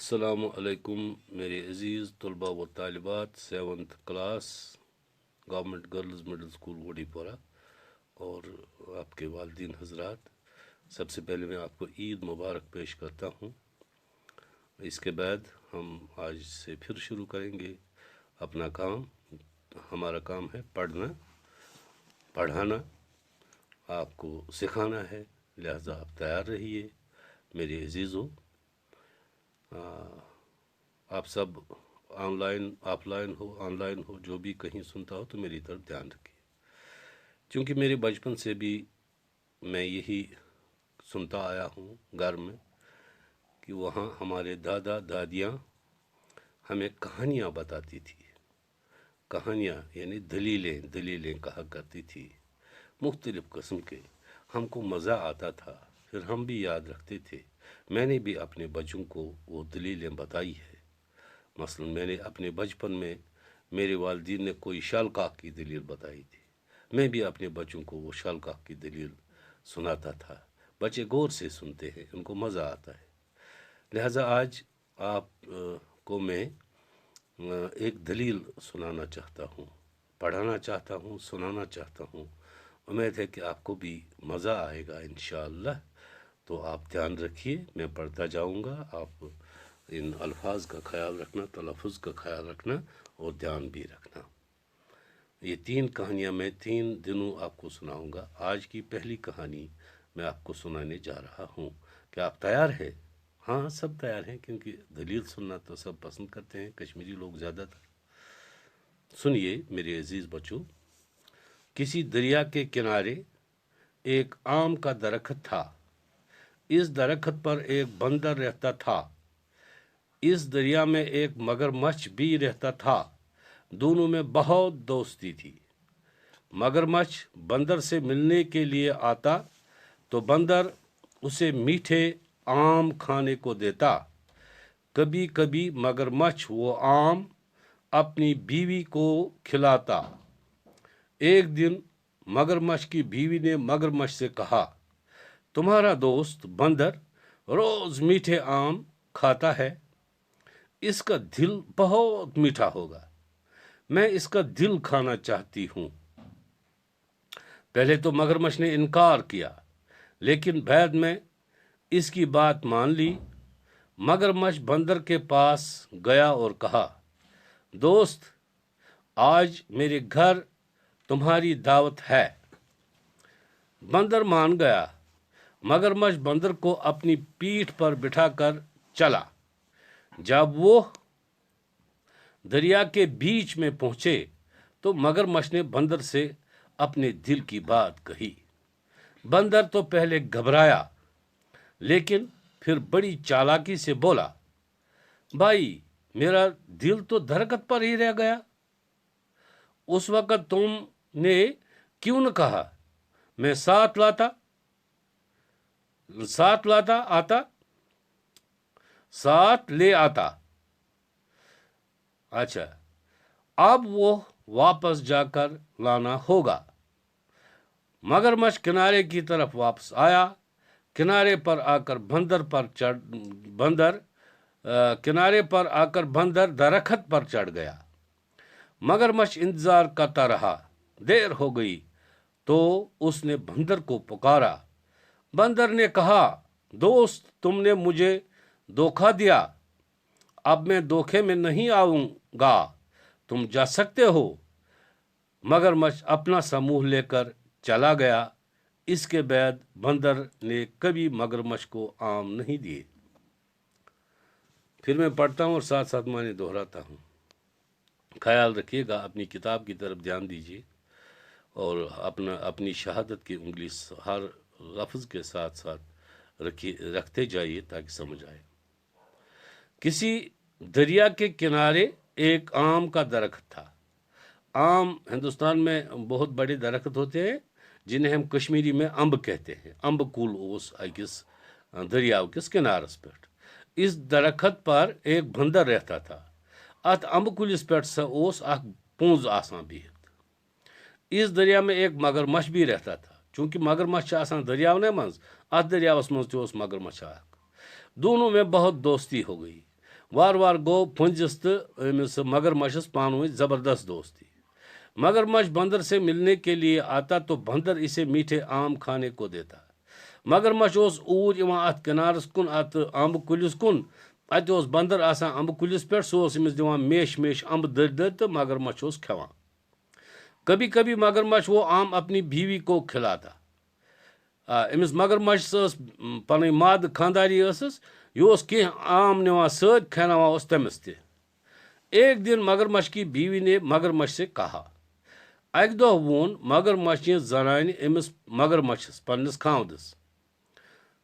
السلام علیکم میرے عزیز طلباء و طالبات 7th class government girls middle school وڈی پورہ اور آپ کے والدین حضرات. سب سے پہلے میں آپ کو عید مبارک پیش کرتا ہوں. اس کے بعد ہم آج سے پھر شروع کریں گے اپنا کام. ہمارا کام ہے پڑھانا، آپ کو سکھانا ہے، لہذا آپ تیار رہیے میرے عزیزوں. آپ سب online offline online ہو جو بھی کہیں سنتا ہو تو میری طرف دھیان رکھیے، چونکہ میرے بچپن سے بھی میں یہی سنتا آیا ہوں گھر میں کہ وہاں ہمارے دادا دادیاں ہمیں کہانیاں بتاتی تھی. کہانیاں یعنی دلیلیں کہا کرتی تھی مختلف قسم کے. ہم کو مزہ آتا تھا، پھر ہم بھی یاد رکھتے تھے. میں نے بھی اپنے بچوں کو وہ دلیلیں بتائی ہے. مثلا میں نے اپنے بچپن میں میرے والدین نے کوئی شالکاک کی دلیل بتائی تھی، میں بھی اپنے بچوں کو وہ شالکاک کی دلیل سناتا تھا. بچے غور سے سنتے ہیں، ان کو مزہ آتا ہے. لہذا آج آپ کو میں ایک دلیل سنانا چاہتا ہوں، پڑھانا چاہتا ہوں، سنانا چاہتا ہوں. امید ہے کہ آپ کو بھی مزہ آئے گا انشاءاللہ. تو آپ دھیان رکھیے، میں پڑھتا جاؤں گا. آپ ان الفاظ کا خیال رکھنا، تلفظ کا خیال رکھنا اور دھیان بھی رکھنا. یہ 3 کہانیاں میں 3 دنوں آپ کو سناؤں گا. آج کی پہلی کہانی میں آپ کو سنانے جا رہا ہوں. کیا آپ تیار ہیں؟ ہاں، سب تیار ہیں، کیونکہ دلیل سننا تو سب پسند کرتے ہیں، کشمیری لوگ زیادہ تر. سنیے میرے عزیز بچوں. کسی دریا کے کنارے ایک آم کا درخت تھا. اس درخت پر ایک بندر رہتا تھا. اس دریا میں ایک مگرمچھ بھی رہتا تھا. دونوں میں بہت دوستی تھی. مگرمچھ بندر سے ملنے کے لیے آتا تو بندر اسے میٹھے آم کھانے کو دیتا. کبھی کبھی مگرمچھ وہ آم اپنی بیوی کو کھلاتا. ایک دن مگرمچھ کی بیوی نے مگرمچھ سے کہا، تمہارا دوست بندر روز میٹھے آم کھاتا ہے، اس کا دل بہت میٹھا ہوگا، میں اس کا دل کھانا چاہتی ہوں. پہلے تو مگرمچھ نے انکار کیا، لیکن بعد میں اس کی بات مان لی. مگرمچھ بندر کے پاس گیا اور کہا، دوست، آج میرے گھر تمہاری دعوت ہے. بندر مان گیا. مگرمچھ بندر کو اپنی پیٹھ پر بٹھا کر چلا. جب وہ دریا کے بیچ میں پہنچے تو مگرمچھ نے بندر سے اپنے دل کی بات کہی. بندر تو پہلے گھبرایا، لیکن پھر بڑی چالاکی سے بولا، بھائی، میرا دل تو درخت پر ہی رہ گیا. اس وقت تم نے کیوں نہ کہا میں ساتھ لے آتا. اچھا، اب وہ واپس جا کر لانا ہوگا. مگرمچھ کنارے کی طرف واپس آیا. کنارے پر آ کر بندر درخت پر چڑھ گیا. مگرمچھ انتظار کرتا رہا. دیر ہو گئی تو اس نے بندر کو پکارا. بندر نے کہا، دوست، تم نے مجھے دھوکہ دیا. اب میں دھوکے میں نہیں آؤں گا، تم جا سکتے ہو. مگرمچھ اپنا سا منہ لے کر چلا گیا. اس کے بعد بندر نے کبھی مگرمچھ کو آم نہیں دیے. پھر میں پڑھتا ہوں اور ساتھ ساتھ معنی دہراتا ہوں. خیال رکھیے گا، اپنی کتاب کی طرف دھیان دیجیے اور اپنی شہادت کی انگلی ہر لفظ کے ساتھ ساتھ رکھتے جائیے تاکہ سمجھ آئے. کسی دریا کے کنارے ایک آم کا درخت تھا. آم ہندوستان میں بہت بڑے درخت ہوتے ہیں جنہیں ہم کشمیری میں امب کہتے ہیں. امب کل اوس اکس دریاو کس کنارس پہ. اس درخت پر ایک بندر رہتا تھا. ات امب کلس پہ سا اوس اخ پونز آسان بہت. اس دریا میں ایک مگرمچھ بھی رہتا تھا. چونکہ مگرمچھ آسان دریاو نے منز، ات دریاوس منز تہ اوس مگرمچھ اخ. دونوں میں بہت دوستی ہو گئی. وار وار گو پھنجس تو امس مگر مچھس پانوی زبردست دوستی. مگر مچھ بندر سے ملنے کے لیے آتا تو بندر اسے میٹھے آم کھانے کو دیتا. مگر مچھ اوس اوٗرۍ یِوان اتھ کنارس کُن اتھ امبہٕ کُلِس کُن. اتہِ اوس بندر آسان امبہٕ کُلِس پٮ۪ٹھ. سُہ اوس أمِس دِوان میش میش امبہٕ دٔرۍ دٔرۍ تہٕ مگر مچھ اوس کھٮ۪وان. کبھی کبھی مگر مچھ وہ آم اپنی بیوی کو کھلاتا. أمِس مگر مچھس ٲس پنٕنۍ مادٕ خانداری ٲسٕس. یہِ اوس کینٛہہ آم نِوان سۭتۍ کھٮ۪ناوان اوس تٔمِس تہِ. ایک دن مگر مچھ کی بیوی نے مگر مچھ سے کہا. اکہِ دۄہ ووٚن مگر مچھہِ زنانہِ أمِس مگر مچھس پننِس خاوندس.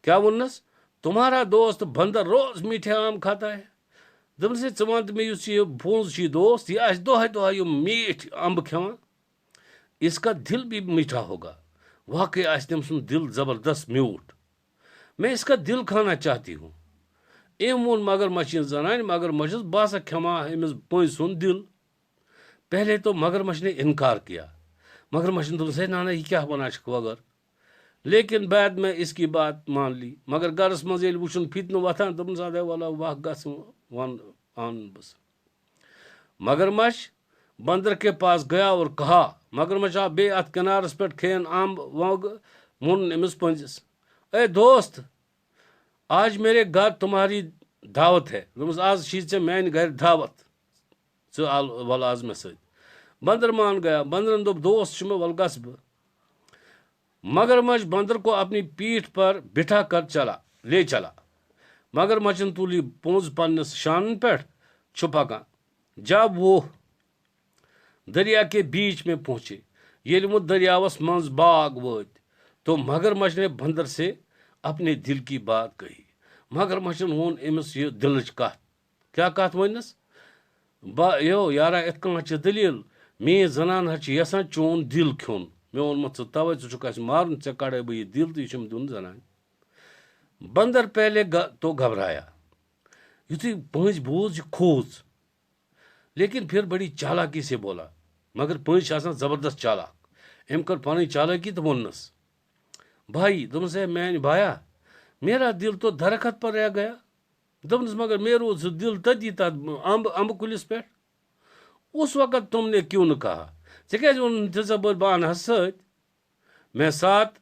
کیا ووٚننس؟ تمہارا دوست بندر روز میٹھے آم کھاتا ہے. دوٚپنس ہے ژٕ وَن تہٕ مےٚ یُس یہِ پوٚنٛز چھُ یہِ دوست یہِ آسہِ دۄہے دۄہے یِم میٖٹھۍ امبہٕ کھٮ۪وان. اس کا دل بھی میٹھا ہوگا. واقعی آسہِ تٔمۍ سُنٛد دل زبردست میوٗٹھ. میں اس کا دل کھانا چاہتی ہوں. أمۍ ووٚن مگر مچھہِ زنانہِ مگر مچھس بہٕ ہسا کھٮ۪مہٕ أمِس پٔنٛزۍ سُنٛد دل. پہلے تو مگر مچھ نے انکار کیا. مگر مچھ نے دوٚپنس ہے نانا یہِ کیٛاہ وَنان چھُکھ وغٲر. لیکن بعد میں اس کی بات مان لی. مگر گرس منٛز ییٚلہِ وٕچھُن فِتنہٕ وۄتھان دوٚپنس ادے وَلہ وَکھ گژھ وَن اَن بس. مگر مچھ بندر کے پاس گیا اور کہا. مگر مچھ آو بیٚیہِ اتھ کنارس پٮ۪ٹھ کھیٚیَن امب ووٚگ ووٚنُن أمِس پٔنٛزِس اے دوست آج میرے گھر تمہاری دعوت ہے. دوٚپمس آز چھی ژےٚ میانہِ گرِ دعوت ژٕ وَل آز مےٚ سۭتۍ. بندر مان گیا. بندرن دوٚپ دوست چھُ مےٚ وَل گژھٕ بہٕ. مگر مچھ بندر کو اپنی پیٹھ پر بٹھا کر لے چلا. مگر مچھن تُل یہِ پوٚنٛز پننِس شانن پٮ۪ٹھ چھُ پکان. جب وہ دریا کے بیچ میں پہنچے. ییٚلہِ وۄنۍ دریاوس منٛز باغ وٲتۍ تو مگر مچھ نے بندر سے اپنے دل کی بات کہی. مگر مچھن ووٚن أمِس یہِ دلٕچ کتھ. کیٛاہ کتھ ؤنِس؟ یارا یِتھ کٔنۍ چھِ دٔلیٖل میٛٲنۍ زنان حظ چھِ یژھان چون دل کھیوٚن. مےٚ ووٚنمُت ژٕ توے ژٕ چھُکھ اَسہِ مارُن ژےٚ کڑے بہٕ یہِ دل تہٕ یہِ چھُم دیُن زنانہِ. بندر پہلے تو گھبرایا. یُتھُے پٔنٛزۍ بوٗز یہِ کھوٗژ. لیکن پھر بڑی چالاکی سے بولا. مگر پٔنٛزۍ چھِ آسان زبردست چالاک. أمۍ کٔر پنٕنۍ چالاکی تہٕ ووٚننس بھائی. دوٚپنس ہے میانہِ بایا میرا دل تو درخت پر رہ گیا. دوٚپنس مگر مےٚ روٗد سُہ دل تٔتی تتھ امبہٕ کُلِس پٮ۪ٹھ. اس وقت تم نے کیوں نہٕ کہا. ژےٚ کیٛازِ ووٚنُن تیٖژاہ بٔڑ بہٕ انہس سۭتۍ. میں ساتھ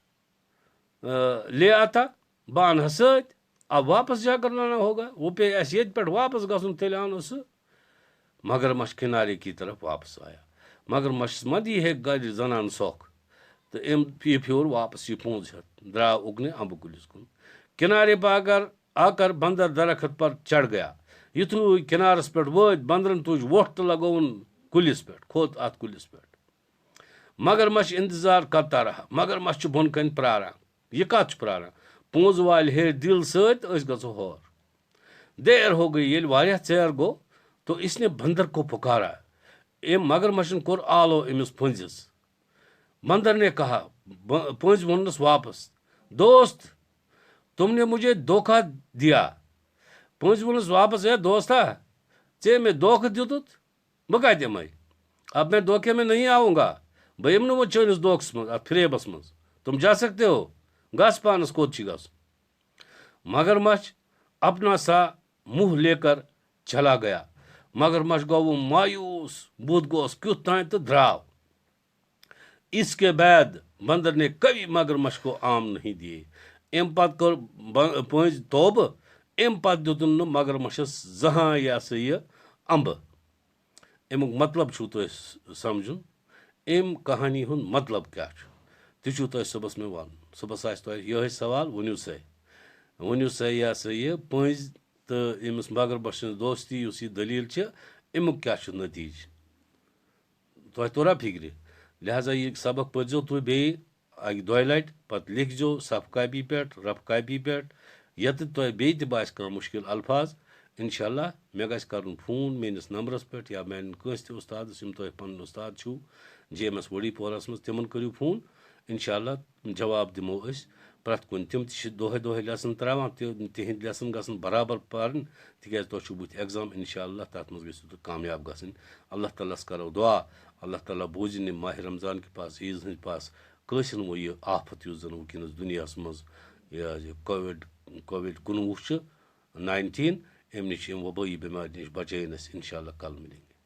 لے آتا بہٕ انہس سۭتۍ. اب واپس جا کر لانا ہوگا. وہ پیٚیہِ اَسہِ ییٚتہِ پٮ۪ٹھ واپس گژھُن تیٚلہِ انو سُہ. مگر مچھ کنارے کی طرف واپس آیا. مگر مچھس ما دی ہے گرِ زنان سۄکھ تہٕ أمۍ پھیوٗر واپس یہِ پوٚنٛز ہٮ۪تھ درٛاو اُکنٕے امبہٕ کُلِس کُن. کنارے آ کر بندر درخت پر چڑھ گیا. یُتھُے کنارس پٮ۪ٹھ وٲتۍ بندرن تُج ووٚٹھ تہٕ لگووُن کُلِس پٮ۪ٹھ کھوٚت اتھ کُلِس پٮ۪ٹھ. مگر مچھ انتظار کرتا رہا. مگر مچھ چھُ بۄن کَنۍ پراران. یہِ کتھ چھُ پراران؟ پوٚنٛز والہِ ہے دل سۭتۍ تہٕ أسۍ گژھو ہور. دیر ہو گئی. ییٚلہِ واریاہ ژیر گوٚو تو اس نے بندر کو پکارا. مگر مچھن کوٚر آلو أمِس پٔنٛزِس. بندر نے کہا. پٔنٛزۍ ووٚننس واپس دوست تم نے مجھے دھوکہ دیا. پٔنٛزۍ ووٚننس واپس ہے دوستا ژےٚ مےٚ دھوکہٕ دیُتُتھ بہٕ کتہِ یِمے. اب میں دھوکے میں نہیں آؤں گا. بہٕ یِمہٕ نہٕ وۄنۍ چٲنِس دھوکس منٛز اتھ فریبس منٛز. تم جا سکتے ہو. گژھ پانس کوٚت چھُے گژھُن. مگر مچھ اپنا سا منہ لے کر چلا گیا. مگر مچھ گوٚو مایوس. بُتھ گوس کیُتھ تانۍ تہٕ درٛاو. اس کے بعد بندر نے کبھی مگر مچھ کو آم نہیں دیے. امہِ پتہٕ کٔر پٔنٛزۍ توبہٕ. امہِ پتہٕ دیُتُن نہٕ مگر مچھس زٕہٲنۍ یہِ ہسا یہِ امبہٕ. امیُک مطلب چھُو تۄہہِ سمجھُن. امہِ کہانی ہُنٛد مطلب کیٛاہ چھُ تہِ چھُو تۄہہِ صُبحس مےٚ وَنُن. صُبحس آسہِ تۄہہِ یِہوٚے سوال ؤنِو سا یہِ ہسا یہِ پٔنٛزۍ تہٕ أمِس مگر مچھ سٕنٛز دوستی یُس یہِ دٔلیٖل چھِ امیُک کیٛاہ چھُ نٔتیٖجہٕ. تۄہہِ توٚرا فِکرِ. لہذا یہِ سبق پٔرۍزیو تُہۍ بیٚیہِ اَکہِ دۄیہِ لٹہِ پتہٕ لیکھزیو صفہٕ کاپی پٮ۪ٹھ رف کاپی پٮ۪ٹھ. ییٚتٮ۪تھ تۄہہِ بیٚیہِ تہِ باسہِ کانٛہہ مُشکِل الفاظ انشاء اللہ مےٚ گژھِ کرُن فون میٲنِس نمبرس پٮ۪ٹھ یا میانہِ کٲنٛسہِ تہِ اُستادس یِم تۄہہِ پنٕنۍ اُستاد چھُو JMS وڈی پورہس منٛز تِمن کٔرِو فون. انشاء اللہ جواب دِمو أسۍ پرٛٮ۪تھ کُنہِ. تِم تہِ چھِ دۄہے دۄہے لیسن تراوان تِہنٛدۍ لیسن گژھن برابر پرٕنۍ تِکیٛازِ تۄہہِ چھُو بُتھِ ایٚگزام انشاء اللہ تتھ منٛز گٔژھِو تُہۍ کامیاب گژھٕنۍ. اللہ تعالیٰ ہس کرو دعا اللہ تعالیٰ بوٗزِنۍ یہِ ماہِ رمضان کہِ پاس عیٖذ ہٕنٛدۍ پاس کٲنٛسہِ نہٕ وۄنۍ یہِ آفت یُس زن وٕنکیٚنس دُنیاہس منٛز یہِ کووِڈ 19 چھُ 19 امہ نش وبائی بیمار نش بچین انشاءاللہ کل ملیں گے.